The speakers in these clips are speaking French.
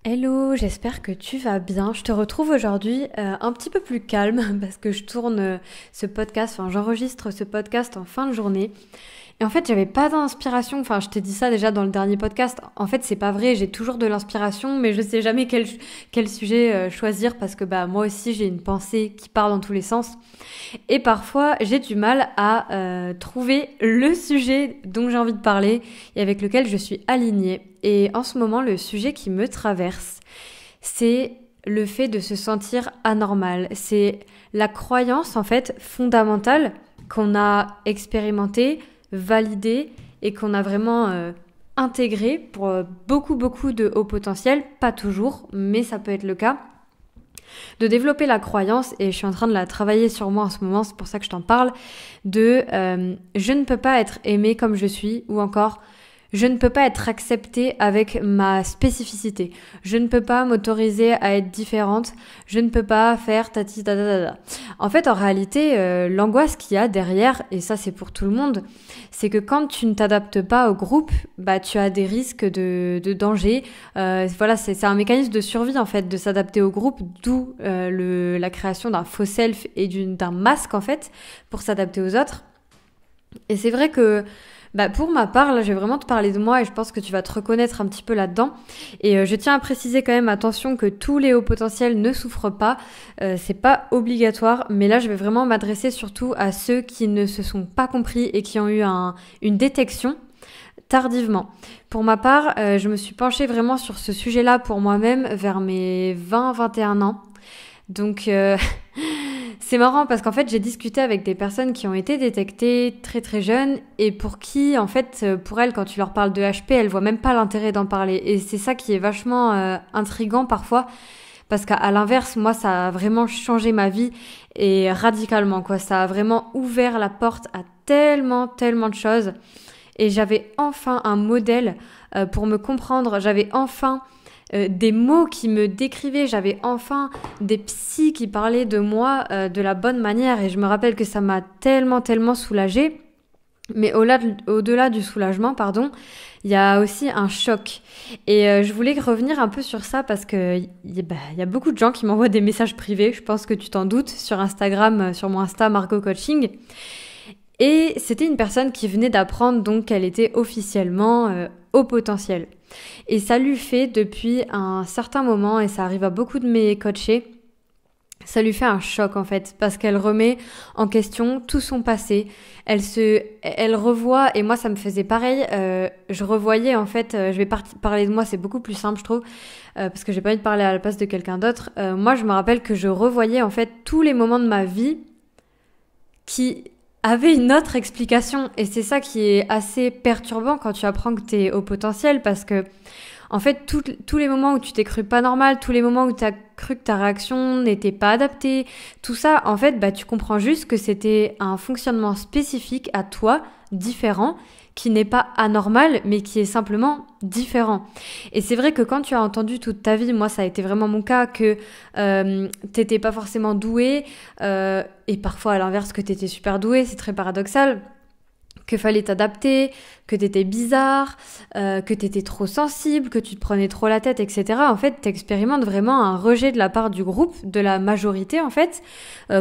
Hello, j'espère que tu vas bien. Je te retrouve aujourd'hui un petit peu plus calme parce que je tourne j'enregistre ce podcast en fin de journée. Et en fait, j'avais pas d'inspiration. Enfin, je t'ai dit ça déjà dans le dernier podcast. En fait, c'est pas vrai. J'ai toujours de l'inspiration, mais je sais jamais quel sujet choisir parce que moi aussi j'ai une pensée qui part dans tous les sens. Et parfois, j'ai du mal à trouver le sujet dont j'ai envie de parler et avec lequel je suis alignée. Et en ce moment, le sujet qui me traverse, c'est le fait de se sentir anormal. C'est la croyance, en fait, fondamentale qu'on a expérimentée, validée et qu'on a vraiment intégrée pour beaucoup de haut potentiel. Pas toujours, mais ça peut être le cas. De développer la croyance, et je suis en train de la travailler sur moi en ce moment, c'est pour ça que je t'en parle, de je ne peux pas être aimée comme je suis, ou encore je ne peux pas être acceptée avec ma spécificité. Je ne peux pas m'autoriser à être différente. Je ne peux pas faire tati tata. En fait, en réalité, l'angoisse qu'il y a derrière, et ça c'est pour tout le monde, c'est que quand tu ne t'adaptes pas au groupe, tu as des risques de danger. C'est un mécanisme de survie en fait, de s'adapter au groupe, d'où la création d'un faux self et d'un masque en fait, pour s'adapter aux autres. Et c'est vrai que pour ma part, là, je vais vraiment te parler de moi et je pense que tu vas te reconnaître un petit peu là-dedans. Et je tiens à préciser quand même, attention, que tous les hauts potentiels ne souffrent pas. C'est pas obligatoire, mais là, je vais vraiment m'adresser surtout à ceux qui ne se sont pas compris et qui ont eu une détection tardivement. Pour ma part, je me suis penchée vraiment sur ce sujet-là pour moi-même vers mes 20-21 ans. Donc... C'est marrant parce qu'en fait, j'ai discuté avec des personnes qui ont été détectées très très jeunes et pour qui, en fait, pour elles, quand tu leur parles de HP, elles voient même pas l'intérêt d'en parler. Et c'est ça qui est vachement intriguant parfois parce qu'à l'inverse, moi, ça a vraiment changé ma vie et radicalement, quoi. Ça a vraiment ouvert la porte à tellement de choses et j'avais enfin un modèle pour me comprendre. J'avais enfin... des mots qui me décrivaient, j'avais enfin des psys qui parlaient de moi de la bonne manière et je me rappelle que ça m'a tellement soulagée. Mais au-delà du soulagement, il y a aussi un choc. Et je voulais revenir un peu sur ça parce que y a beaucoup de gens qui m'envoient des messages privés, je pense que tu t'en doutes, sur Instagram, sur mon Insta Margot Coaching. Et c'était une personne qui venait d'apprendre donc qu'elle était officiellement haut potentiel. Et ça lui fait depuis un certain moment, et ça arrive à beaucoup de mes coachés, ça lui fait un choc en fait, parce qu'elle remet en question tout son passé. Elle revoit, et moi ça me faisait pareil, je revoyais en fait, je vais parler de moi, c'est beaucoup plus simple je trouve, parce que j'ai pas envie de parler à la place de quelqu'un d'autre. Moi je me rappelle que je revoyais en fait tous les moments de ma vie qui avait une autre explication. Et c'est ça qui est assez perturbant quand tu apprends que t'es au potentiel parce que, en fait, tous les moments où tu t'es cru pas normal, tous les moments où t'as cru que ta réaction n'était pas adaptée, tout ça, en fait, tu comprends juste que c'était un fonctionnement spécifique à toi, différent, qui n'est pas anormal, mais qui est simplement différent. Et c'est vrai que quand tu as entendu toute ta vie, moi ça a été vraiment mon cas, que t'étais pas forcément doué, et parfois à l'inverse que t'étais super doué, c'est très paradoxal, que fallait t'adapter, que t'étais bizarre, que t'étais trop sensible, que tu te prenais trop la tête, etc. En fait, t'expérimentes vraiment un rejet de la part du groupe, de la majorité en fait.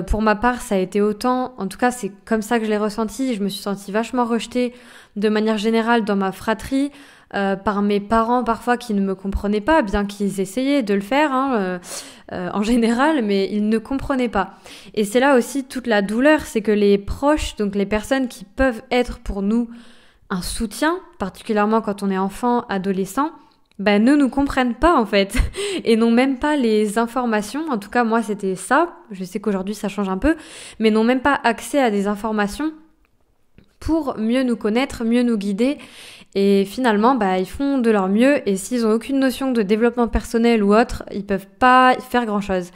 Pour ma part, ça a été autant, en tout cas c'est comme ça que je l'ai ressenti, je me suis sentie vachement rejetée de manière générale dans ma fratrie, par mes parents parfois qui ne me comprenaient pas, bien qu'ils essayaient de le faire en général, mais ils ne comprenaient pas. Et c'est là aussi toute la douleur, c'est que les proches, donc les personnes qui peuvent être pour nous un soutien, particulièrement quand on est enfant, adolescent, ne nous comprennent pas en fait et n'ont même pas les informations, en tout cas moi c'était ça, je sais qu'aujourd'hui ça change un peu, mais n'ont même pas accès à des informations pour mieux nous connaître, mieux nous guider. Et finalement, ils font de leur mieux et s'ils ont aucune notion de développement personnel ou autre, ils peuvent pas faire grand-chose.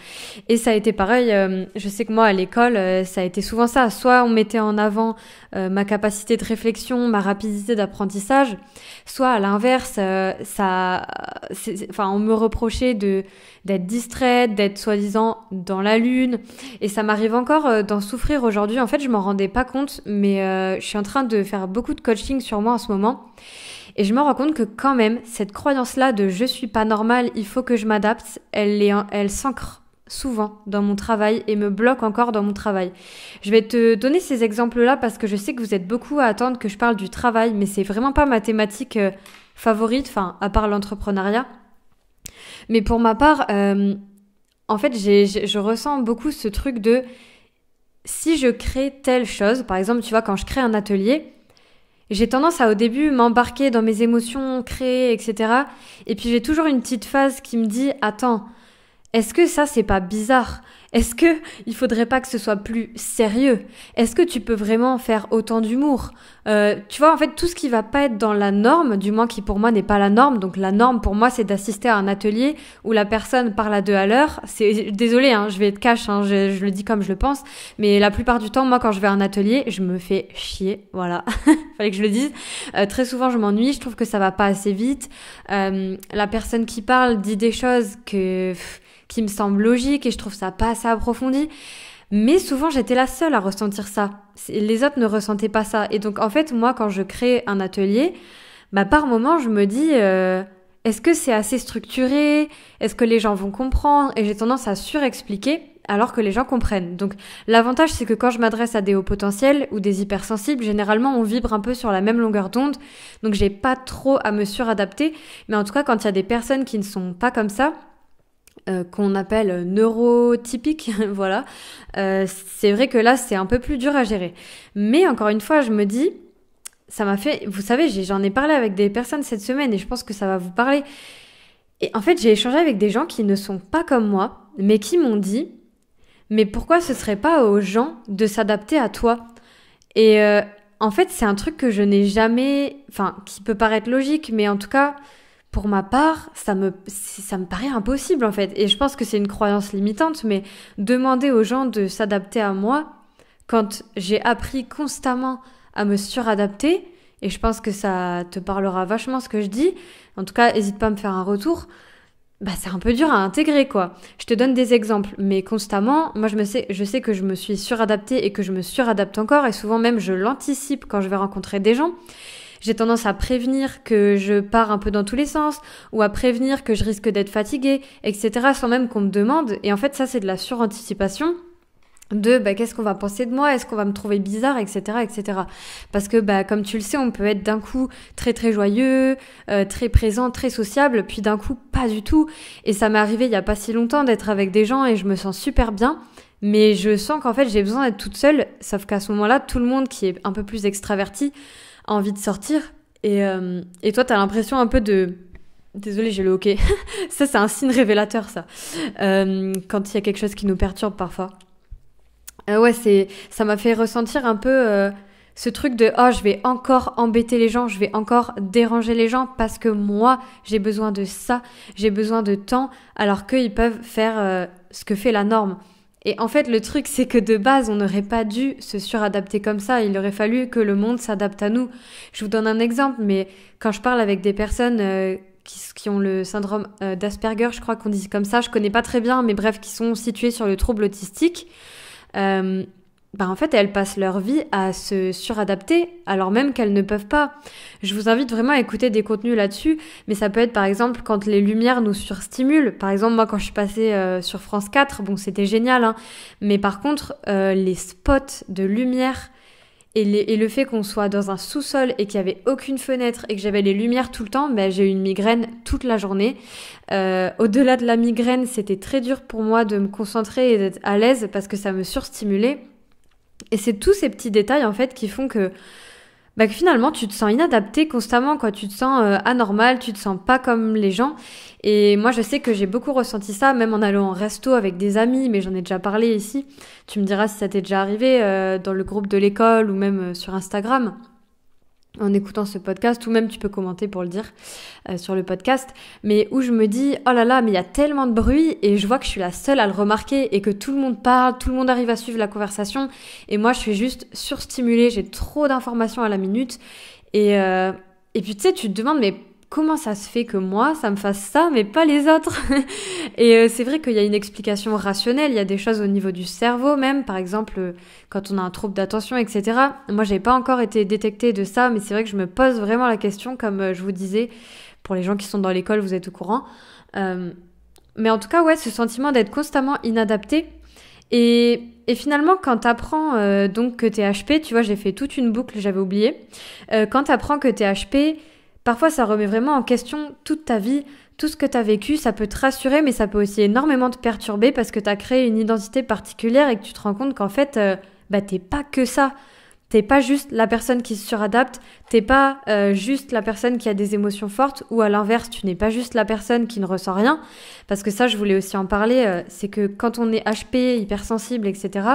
Et ça a été pareil, je sais que moi à l'école, ça a été souvent ça. Soit on mettait en avant ma capacité de réflexion, ma rapidité d'apprentissage, soit à l'inverse, on me reprochait d'être distraite, d'être soi-disant dans la lune. Et ça m'arrive encore d'en souffrir aujourd'hui. En fait, je m'en rendais pas compte, mais je suis en train de faire beaucoup de coaching sur moi en ce moment. Et je me rends compte que quand même, cette croyance-là de je suis pas normale, il faut que je m'adapte, elle s'ancre souvent dans mon travail et me bloque encore dans mon travail. Je vais te donner ces exemples-là parce que je sais que vous êtes beaucoup à attendre que je parle du travail, mais c'est vraiment pas ma thématique favorite, enfin, à part l'entrepreneuriat. Mais pour ma part, en fait, je ressens beaucoup ce truc de si je crée telle chose, par exemple, tu vois, quand je crée un atelier, j'ai tendance à au début m'embarquer dans mes émotions, créer, etc. Et puis j'ai toujours une petite phase qui me dit « Attends, est-ce que ça, c'est pas bizarre ? Est-ce que il faudrait pas que ce soit plus sérieux ? Est-ce que tu peux vraiment faire autant d'humour ? Tu vois, en fait, tout ce qui va pas être dans la norme, du moins qui pour moi n'est pas la norme. Donc la norme pour moi, c'est d'assister à un atelier où la personne parle à 2 à l'heure. Désolée, hein, je vais être cash, hein, je le dis comme je le pense. Mais la plupart du temps, moi, quand je vais à un atelier, je me fais chier. Voilà, fallait que je le dise. Très souvent, je m'ennuie. Je trouve que ça va pas assez vite. La personne qui parle dit des choses qui me semble logique et je trouve ça pas assez approfondi. Mais souvent, j'étais la seule à ressentir ça. Les autres ne ressentaient pas ça. Et donc, en fait, moi, quand je crée un atelier, par moment, je me dis, est-ce que c'est assez structuré ? Est-ce que les gens vont comprendre ? Et j'ai tendance à surexpliquer alors que les gens comprennent. Donc, l'avantage, c'est que quand je m'adresse à des hauts potentiels ou des hypersensibles, généralement, on vibre un peu sur la même longueur d'onde. Donc, j'ai pas trop à me suradapter. Mais en tout cas, quand il y a des personnes qui ne sont pas comme ça, qu'on appelle neurotypique, voilà. C'est vrai que là, c'est un peu plus dur à gérer. Mais encore une fois, je me dis, ça m'a fait... Vous savez, j'en ai parlé avec des personnes cette semaine et je pense que ça va vous parler. Et en fait, j'ai échangé avec des gens qui ne sont pas comme moi, mais qui m'ont dit, mais pourquoi ce serait pas aux gens de s'adapter à toi ? Et en fait, c'est un truc que je n'ai jamais... Enfin, qui peut paraître logique, mais en tout cas... Pour ma part, ça me paraît impossible en fait. Et je pense que c'est une croyance limitante, mais demander aux gens de s'adapter à moi, quand j'ai appris constamment à me suradapter, et je pense que ça te parlera vachement ce que je dis, en tout cas, n'hésite pas à me faire un retour, c'est un peu dur à intégrer quoi. Je te donne des exemples, mais constamment, moi je sais que je me suis suradaptée et que je me suradapte encore, et souvent même je l'anticipe quand je vais rencontrer des gens. J'ai tendance à prévenir que je pars un peu dans tous les sens ou à prévenir que je risque d'être fatiguée, etc. sans même qu'on me demande. Et en fait, ça, c'est de la suranticipation de qu'est-ce qu'on va penser de moi, est-ce qu'on va me trouver bizarre, etc., etc. Parce que comme tu le sais, on peut être d'un coup très très joyeux, très présent, très sociable, puis d'un coup pas du tout. Et ça m'est arrivé il y a pas si longtemps d'être avec des gens et je me sens super bien. Mais je sens qu'en fait, j'ai besoin d'être toute seule, sauf qu'à ce moment-là, tout le monde qui est un peu plus extraverti a envie de sortir. Et toi, t'as l'impression un peu de... Désolée, j'ai le hoquet. Ça, c'est un signe révélateur, ça. Quand il y a quelque chose qui nous perturbe parfois. Ça m'a fait ressentir un peu ce truc de « Oh, je vais encore embêter les gens, je vais encore déranger les gens parce que moi, j'ai besoin de ça, j'ai besoin de temps, alors qu'ils peuvent faire ce que fait la norme. » Et en fait, le truc, c'est que de base, on n'aurait pas dû se suradapter comme ça. Il aurait fallu que le monde s'adapte à nous. Je vous donne un exemple, mais quand je parle avec des personnes qui ont le syndrome d'Asperger, je crois qu'on dit comme ça, je connais pas très bien, mais bref, qui sont situées sur le trouble autistique, en fait, elles passent leur vie à se suradapter alors même qu'elles ne peuvent pas. Je vous invite vraiment à écouter des contenus là-dessus, mais ça peut être par exemple quand les lumières nous surstimulent. Par exemple, moi quand je suis passée sur France 4, c'était génial, hein, mais par contre, les spots de lumière et le fait qu'on soit dans un sous-sol et qu'il n'y avait aucune fenêtre et que j'avais les lumières tout le temps, j'ai eu une migraine toute la journée. Au-delà de la migraine, c'était très dur pour moi de me concentrer et d'être à l'aise parce que ça me surstimulait. Et c'est tous ces petits détails en fait qui font que finalement tu te sens inadapté constamment, quoi. Tu te sens anormal, tu te sens pas comme les gens. Et moi je sais que j'ai beaucoup ressenti ça, même en allant en resto avec des amis, mais j'en ai déjà parlé ici. Tu me diras si ça t'est déjà arrivé dans le groupe de l'école ou même sur Instagram en écoutant ce podcast, ou même tu peux commenter pour le dire sur le podcast, mais où je me dis oh là là, mais il y a tellement de bruit et je vois que je suis la seule à le remarquer et que tout le monde parle, tout le monde arrive à suivre la conversation et moi je suis juste surstimulée, j'ai trop d'informations à la minute et puis tu sais, tu te demandes mais comment ça se fait que moi, ça me fasse ça, mais pas les autres? Et c'est vrai qu'il y a une explication rationnelle, il y a des choses au niveau du cerveau même, par exemple, quand on a un trouble d'attention, etc. Moi, j'ai pas encore été détectée de ça, mais c'est vrai que je me pose vraiment la question, comme je vous disais, pour les gens qui sont dans l'école, vous êtes au courant. Mais en tout cas, ouais, ce sentiment d'être constamment inadapté. Et finalement, quand t'apprends donc que t'es HP, tu vois, j'ai fait toute une boucle, j'avais oublié. Quand t'apprends que t'es HP, parfois ça remet vraiment en question toute ta vie, tout ce que t'as vécu, ça peut te rassurer, mais ça peut aussi énormément te perturber parce que t'as créé une identité particulière et que tu te rends compte qu'en fait, t'es pas que ça. T'es pas juste la personne qui se suradapte, t'es pas juste la personne qui a des émotions fortes, ou à l'inverse, tu n'es pas juste la personne qui ne ressent rien, parce que ça, je voulais aussi en parler, c'est que quand on est HP, hypersensible, etc.,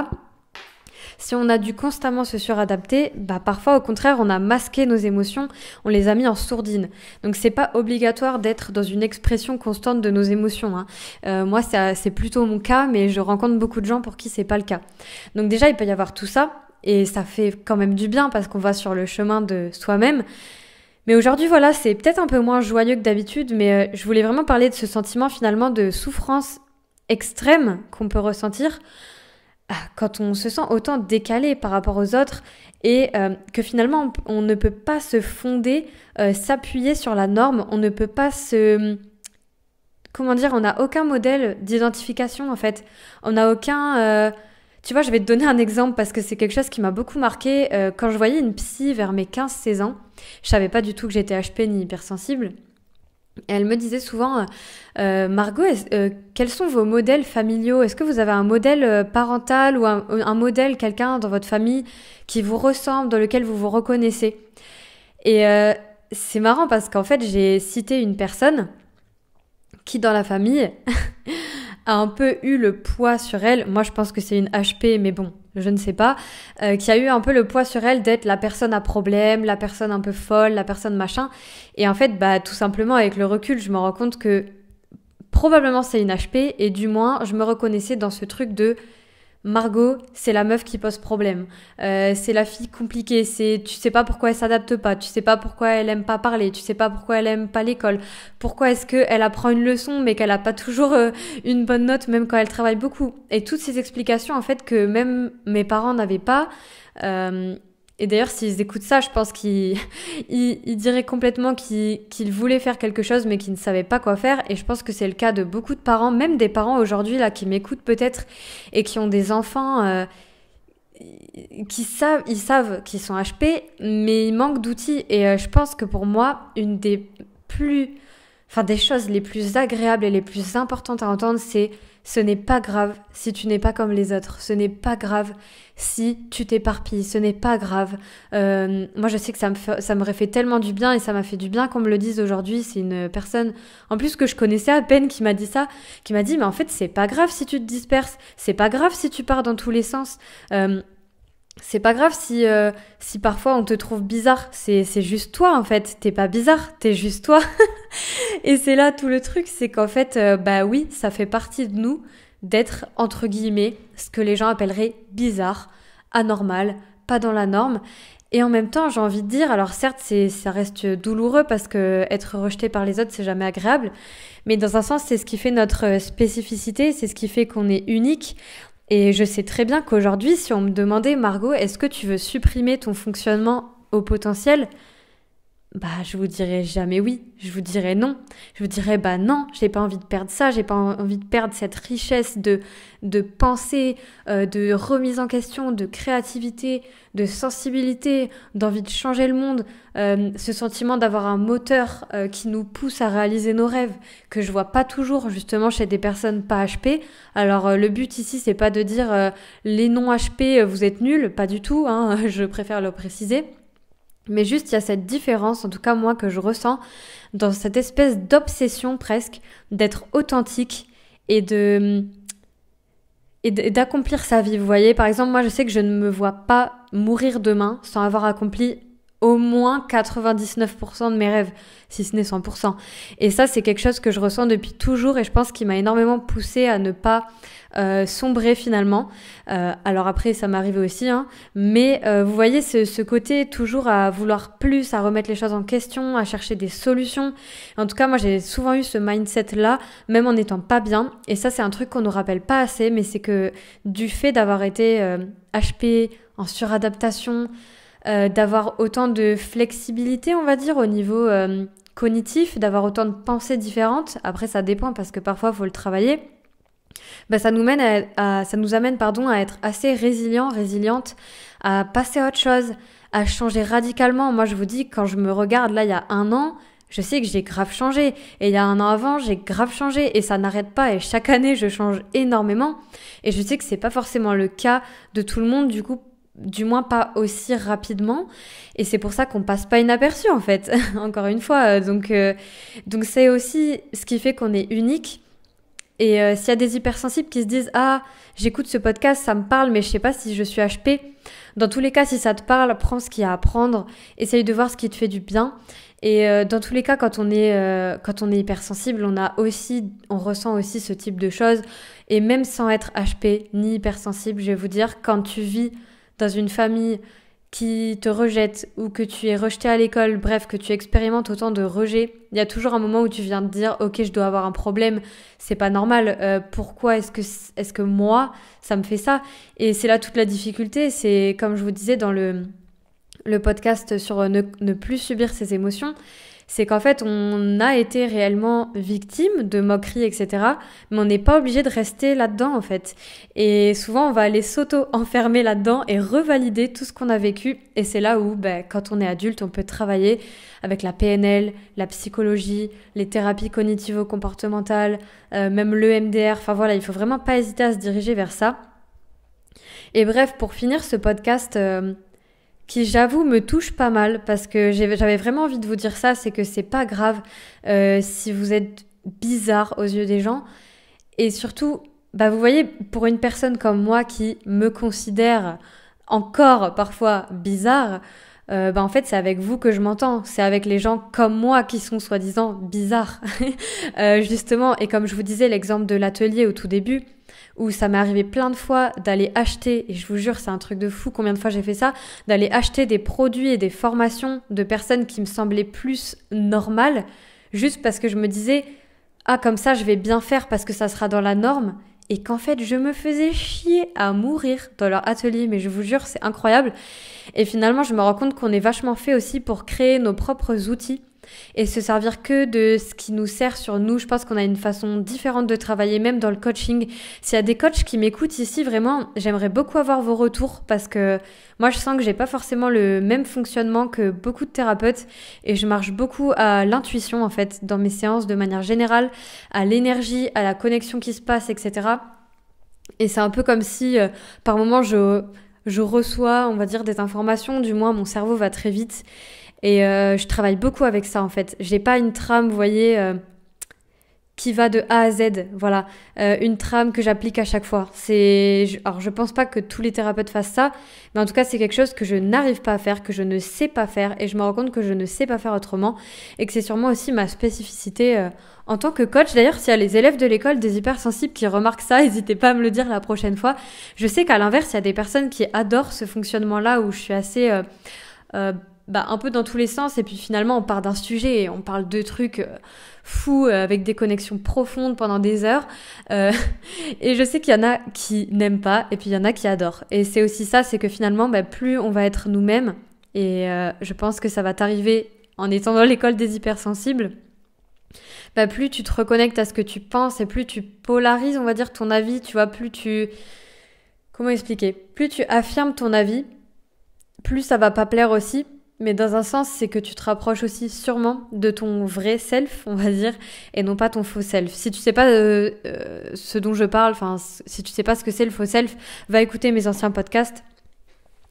si on a dû constamment se suradapter, parfois au contraire, on a masqué nos émotions, on les a mis en sourdine. Donc c'est pas obligatoire d'être dans une expression constante de nos émotions, hein. Moi, c'est plutôt mon cas, mais je rencontre beaucoup de gens pour qui c'est pas le cas. Donc déjà, il peut y avoir tout ça. Et ça fait quand même du bien parce qu'on va sur le chemin de soi-même. Mais aujourd'hui, voilà, c'est peut-être un peu moins joyeux que d'habitude, mais je voulais vraiment parler de ce sentiment finalement de souffrance extrême qu'on peut ressentir quand on se sent autant décalé par rapport aux autres et que finalement on ne peut pas se fonder, s'appuyer sur la norme, on ne peut pas on n'a aucun modèle d'identification en fait. On n'a aucun... Tu vois, je vais te donner un exemple parce que c'est quelque chose qui m'a beaucoup marqué. Quand je voyais une psy vers mes 15-16 ans, je savais pas du tout que j'étais HP ni hypersensible. Et elle me disait souvent, Margot, quels sont vos modèles familiaux? Est-ce que vous avez un modèle parental ou un modèle, quelqu'un dans votre famille qui vous ressemble, dans lequel vous vous reconnaissez? Et c'est marrant parce qu'en fait, j'ai cité une personne qui, dans la famille... a un peu eu le poids sur elle, moi je pense que c'est une HP, mais bon, je ne sais pas, qui a eu un peu le poids sur elle d'être la personne à problème, la personne un peu folle, la personne machin. Et en fait, tout simplement avec le recul, je me rends compte que probablement c'est une HP, et du moins je me reconnaissais dans ce truc de Margot, c'est la meuf qui pose problème. C'est la fille compliquée. Tu sais pas pourquoi elle s'adapte pas. Tu sais pas pourquoi elle aime pas parler. Tu sais pas pourquoi elle aime pas l'école. Pourquoi est-ce qu'elle apprend une leçon mais qu'elle a pas toujours une bonne note même quand elle travaille beaucoup. Et toutes ces explications en fait que même mes parents n'avaient pas. Et d'ailleurs, s'ils écoutent ça, je pense qu'ils diraient complètement qu'ils voulaient faire quelque chose, mais qu'ils ne savaient pas quoi faire. Et je pense que c'est le cas de beaucoup de parents, même des parents aujourd'hui là qui m'écoutent peut-être et qui ont des enfants ils savent qu'ils sont HP, mais ils manquent d'outils. Et je pense que pour moi, une des choses les plus agréables et les plus importantes à entendre, c'est ce n'est pas grave si tu n'es pas comme les autres. Ce n'est pas grave si tu t'éparpilles. Ce n'est pas grave. Moi, je sais que ça m'aurait fait tellement du bien et ça m'a fait du bien qu'on me le dise aujourd'hui. C'est une personne, en plus que je connaissais à peine, qui m'a dit ça, qui m'a dit, mais en fait, c'est pas grave si tu te disperses. C'est pas grave si tu pars dans tous les sens. C'est pas grave si parfois on te trouve bizarre. C'est juste toi en fait. T'es pas bizarre, t'es juste toi. Et c'est là tout le truc, c'est qu'en fait, oui, ça fait partie de nous d'être entre guillemets ce que les gens appelleraient bizarre, anormal, pas dans la norme. Et en même temps, j'ai envie de dire, alors certes, ça reste douloureux parce que être rejeté par les autres, c'est jamais agréable. Mais dans un sens, c'est ce qui fait notre spécificité, c'est ce qui fait qu'on est unique. Et je sais très bien qu'aujourd'hui, si on me demandait, Margot, est-ce que tu veux supprimer ton fonctionnement au potentiel? Je vous dirais jamais oui, je vous dirais non. Je vous dirais non, j'ai pas envie de perdre ça, j'ai pas envie de perdre cette richesse de pensée, de remise en question, de créativité, de sensibilité, d'envie de changer le monde, ce sentiment d'avoir un moteur qui nous pousse à réaliser nos rêves, que je vois pas toujours justement chez des personnes pas HP. Alors le but ici, c'est pas de dire les non HP, vous êtes nuls, pas du tout, hein, je préfère le préciser. Mais juste, il y a cette différence, en tout cas moi, que je ressens dans cette espèce d'obsession presque d'être authentique et d'accomplir sa vie. Vous voyez, par exemple, moi, je sais que je ne me vois pas mourir demain sans avoir accompli au moins 99% de mes rêves, si ce n'est 100%. Et ça, c'est quelque chose que je ressens depuis toujours et je pense qu'il m'a énormément poussée à ne pas sombrer finalement. Alors après, ça m'arrivait aussi, hein, mais vous voyez ce côté toujours à vouloir plus, à remettre les choses en question, à chercher des solutions. En tout cas, moi, j'ai souvent eu ce mindset-là, même en n'étant pas bien. Et ça, c'est un truc qu'on nous rappelle pas assez, mais c'est que du fait d'avoir été HP, en suradaptation, d'avoir autant de flexibilité, on va dire, au niveau cognitif, d'avoir autant de pensées différentes. Après, ça dépend parce que parfois, il faut le travailler. Bah, ça nous amène à être assez résiliente, à passer à autre chose, à changer radicalement. Moi, je vous dis, quand je me regarde là, il y a 1 an, je sais que j'ai grave changé. Et il y a 1 an avant, j'ai grave changé. Et ça n'arrête pas. Et chaque année, je change énormément. Et je sais que c'est pas forcément le cas de tout le monde, du coup, du moins pas aussi rapidement. Et c'est pour ça qu'on passe pas inaperçu, en fait. Encore une fois. Donc c'est aussi ce qui fait qu'on est unique. Et s'il y a des hypersensibles qui se disent « Ah, j'écoute ce podcast, ça me parle, mais je sais pas si je suis HP », dans tous les cas, si ça te parle, prends ce qu'il y a à apprendre, essaye de voir ce qui te fait du bien. Et dans tous les cas, quand on est hypersensible, on ressent aussi ce type de choses. Et même sans être HP ni hypersensible, je vais vous dire, quand tu vis dans une famille qui te rejette ou que tu es rejeté à l'école, bref, que tu expérimentes autant de rejet, il y a toujours un moment où tu viens de dire « Ok, je dois avoir un problème, c'est pas normal, pourquoi est-ce que moi, ça me fait ça ?» Et c'est là toute la difficulté, c'est comme je vous disais dans le podcast sur ne plus subir ses émotions, c'est qu'en fait, on a été réellement victime de moqueries, etc. Mais on n'est pas obligé de rester là-dedans, en fait. Et souvent, on va aller s'auto-enfermer là-dedans et revalider tout ce qu'on a vécu. Et c'est là où, quand on est adulte, on peut travailler avec la PNL, la psychologie, les thérapies cognitivo-comportementales, même l'EMDR. Enfin voilà, il faut vraiment pas hésiter à se diriger vers ça. Et bref, pour finir ce podcast... qui, j'avoue, me touche pas mal parce que j'avais vraiment envie de vous dire ça, c'est que c'est pas grave si vous êtes bizarre aux yeux des gens. Et surtout, vous voyez, pour une personne comme moi qui me considère encore parfois bizarre, en fait, c'est avec vous que je m'entends. C'est avec les gens comme moi qui sont soi-disant bizarres. Justement, et comme je vous disais, l'exemple de l'atelier au tout début, où ça m'est arrivé plein de fois d'aller acheter, et je vous jure, c'est un truc de fou combien de fois j'ai fait ça, d'aller acheter des produits et des formations de personnes qui me semblaient plus normales, juste parce que je me disais « Ah, comme ça, je vais bien faire parce que ça sera dans la norme », et qu'en fait, je me faisais chier à mourir dans leur atelier, mais je vous jure, c'est incroyable. Et finalement, je me rends compte qu'on est vachement fait aussi pour créer nos propres outils, et se servir que de ce qui nous sert sur nous. Je pense qu'on a une façon différente de travailler, même dans le coaching. S'il y a des coachs qui m'écoutent ici, vraiment, j'aimerais beaucoup avoir vos retours parce que moi, je sens que j'ai pas forcément le même fonctionnement que beaucoup de thérapeutes et je marche beaucoup à l'intuition, en fait, dans mes séances de manière générale, à l'énergie, à la connexion qui se passe, etc. Et c'est un peu comme si, par moments, je reçois, on va dire, des informations, du moins, mon cerveau va très vite. Et je travaille beaucoup avec ça, en fait. J'ai pas une trame, vous voyez, qui va de A à Z. Voilà, une trame que j'applique à chaque fois. Alors, je pense pas que tous les thérapeutes fassent ça, mais en tout cas, c'est quelque chose que je n'arrive pas à faire, que je ne sais pas faire, et je me rends compte que je ne sais pas faire autrement, et que c'est sûrement aussi ma spécificité en tant que coach. D'ailleurs, s'il y a les élèves de l'école des hypersensibles qui remarquent ça, n'hésitez pas à me le dire la prochaine fois. Je sais qu'à l'inverse, il y a des personnes qui adorent ce fonctionnement-là, où je suis assez... un peu dans tous les sens, et puis finalement on part d'un sujet et on parle de trucs fous avec des connexions profondes pendant des heures et je sais qu'il y en a qui n'aiment pas et puis il y en a qui adorent, et c'est aussi ça, c'est que finalement plus on va être nous-mêmes, et je pense que ça va t'arriver en étant dans l'école des hypersensibles, plus tu te reconnectes à ce que tu penses et plus tu polarises, on va dire, ton avis, tu vois, plus tu affirmes ton avis, plus ça va pas plaire aussi. Mais dans un sens, c'est que tu te rapproches aussi sûrement de ton vrai self, on va dire, et non pas ton faux self. Si tu sais pas ce dont je parle, si tu sais pas ce que c'est le faux self, va écouter mes anciens podcasts.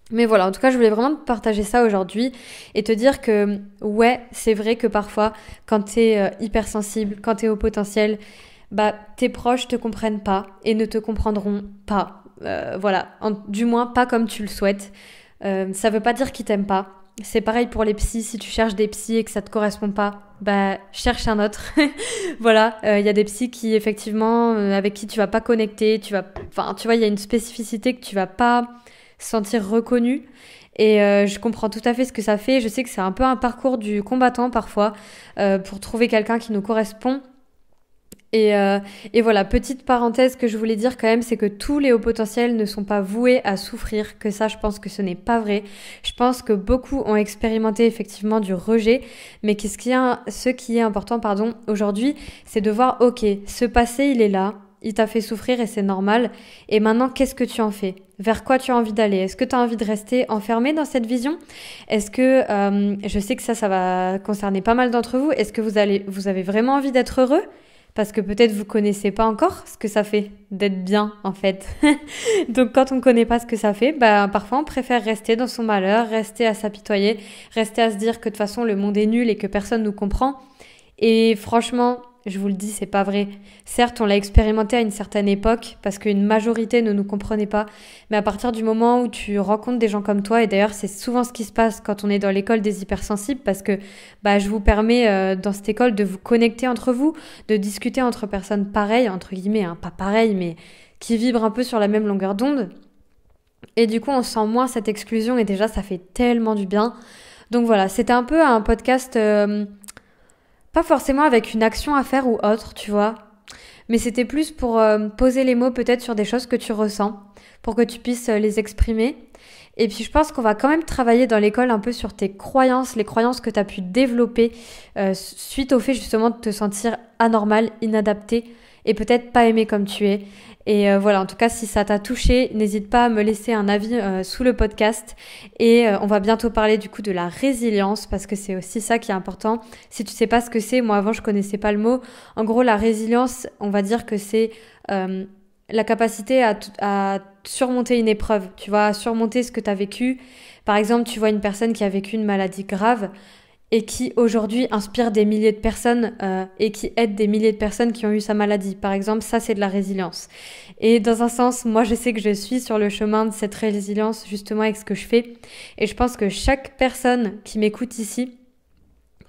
Mais voilà, en tout cas, je voulais vraiment te partager ça aujourd'hui et te dire que ouais, c'est vrai que parfois, quand t'es hypersensible, quand t'es au potentiel, tes proches te comprennent pas et ne te comprendront pas. Du moins pas comme tu le souhaites. Ça veut pas dire qu'ils t'aiment pas. c'est pareil pour les psys. Si tu cherches des psys et que ça te correspond pas, bah cherche un autre. Voilà, il y a des psys qui effectivement avec qui tu vas pas connecter, enfin tu vois, il y a une spécificité que tu vas pas sentir reconnue. Et je comprends tout à fait ce que ça fait. Je sais que c'est un peu un parcours du combattant parfois pour trouver quelqu'un qui nous correspond. Et voilà, petite parenthèse que je voulais dire quand même, c'est que tous les hauts potentiels ne sont pas voués à souffrir, que ça je pense que ce n'est pas vrai. Je pense que beaucoup ont expérimenté effectivement du rejet, mais ce qui est important aujourd'hui, c'est de voir, ok, ce passé il est là, il t'a fait souffrir et c'est normal, et maintenant qu'est-ce que tu en fais ? Vers quoi tu as envie d'aller ? Est-ce que tu as envie de rester enfermé dans cette vision ? Est-ce que, je sais que ça va concerner pas mal d'entre vous, est-ce que vous avez vraiment envie d'être heureux ? Parce que peut-être vous connaissez pas encore ce que ça fait d'être bien, en fait. Donc, quand on connaît pas ce que ça fait, bah, parfois, on préfère rester dans son malheur, rester à s'apitoyer, rester à se dire que de toute façon, le monde est nul et que personne nous comprend. Et franchement, je vous le dis, c'est pas vrai. Certes, on l'a expérimenté à une certaine époque parce qu'une majorité ne nous comprenait pas. Mais à partir du moment où tu rencontres des gens comme toi, et d'ailleurs, c'est souvent ce qui se passe quand on est dans l'école des hypersensibles parce que bah, je vous permets dans cette école de vous connecter entre vous, de discuter entre personnes pareilles, entre guillemets, hein, pas pareilles, mais qui vibrent un peu sur la même longueur d'onde. Et du coup, on sent moins cette exclusion et déjà, ça fait tellement du bien. Donc voilà, c'était un peu un podcast... pas forcément avec une action à faire ou autre, tu vois. Mais c'était plus pour poser les mots peut-être sur des choses que tu ressens, pour que tu puisses les exprimer. Et puis je pense qu'on va quand même travailler dans l'école un peu sur tes croyances, les croyances que tu as pu développer suite au fait justement de te sentir anormal, inadapté et peut-être pas aimé comme tu es. Et voilà, en tout cas, si ça t'a touché, n'hésite pas à me laisser un avis sous le podcast. Et on va bientôt parler du coup de la résilience parce que c'est aussi ça qui est important. Si tu sais pas ce que c'est, moi avant je connaissais pas le mot. En gros, la résilience, on va dire que c'est la capacité à surmonter une épreuve. Tu vois, à surmonter ce que tu as vécu. Par exemple, tu vois une personne qui a vécu une maladie grave et qui aujourd'hui inspire des milliers de personnes et qui aide des milliers de personnes qui ont eu sa maladie. Par exemple, ça c'est de la résilience. Et dans un sens, moi je sais que je suis sur le chemin de cette résilience justement avec ce que je fais. Et je pense que chaque personne qui m'écoute ici,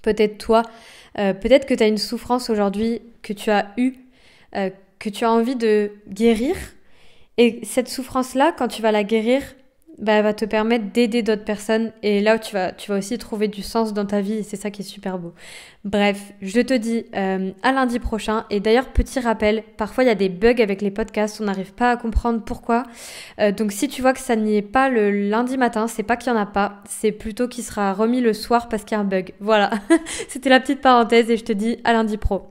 peut-être toi, peut-être que tu as une souffrance aujourd'hui que tu as eue, que tu as envie de guérir. Et cette souffrance-là, quand tu vas la guérir, bah, elle va te permettre d'aider d'autres personnes et là tu vas aussi trouver du sens dans ta vie et c'est ça qui est super beau. Bref, je te dis à lundi prochain et d'ailleurs petit rappel, parfois il y a des bugs avec les podcasts, on n'arrive pas à comprendre pourquoi. Donc si tu vois que ça n'y est pas le lundi matin, c'est pas qu'il y en a pas, c'est plutôt qu'il sera remis le soir parce qu'il y a un bug. Voilà, c'était la petite parenthèse et je te dis à lundi pro.